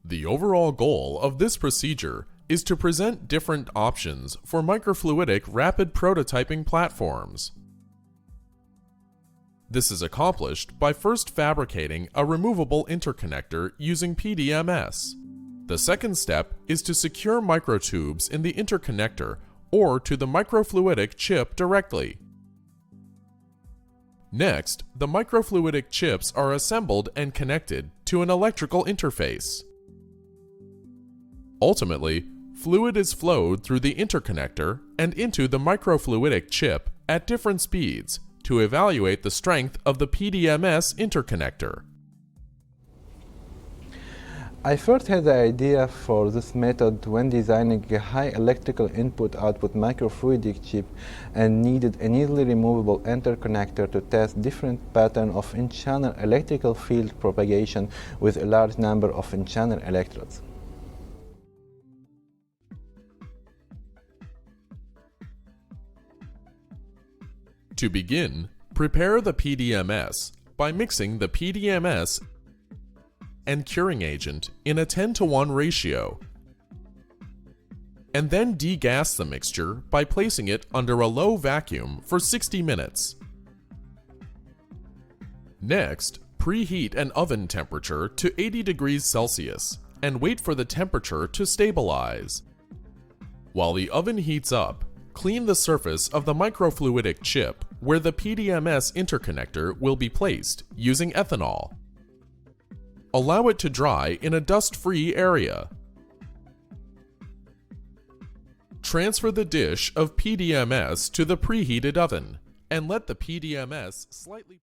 The overall goal of this procedure is to present different options for microfluidic rapid prototyping platforms. This is accomplished by first fabricating a removable interconnector using PDMS. The second step is to secure microtubes in the interconnector or to the microfluidic chip directly. Next, the microfluidic chips are assembled and connected to an electrical interface. Ultimately, fluid is flowed through the interconnector and into the microfluidic chip at different speeds to evaluate the strength of the PDMS interconnector. I first had the idea for this method when designing a high electrical input-output microfluidic chip and needed an easily removable interconnector to test different patterns of in-channel electrical field propagation with a large number of in-channel electrodes. To begin, prepare the PDMS by mixing the PDMS and curing agent in a 10:1 ratio, and then degas the mixture by placing it under a low vacuum for 60 minutes. Next, preheat an oven temperature to 80 degrees Celsius and wait for the temperature to stabilize. While the oven heats up, clean the surface of the microfluidic chip where the PDMS interconnector will be placed using ethanol. Allow it to dry in a dust-free area. Transfer the dish of PDMS to the preheated oven and let the PDMS slightly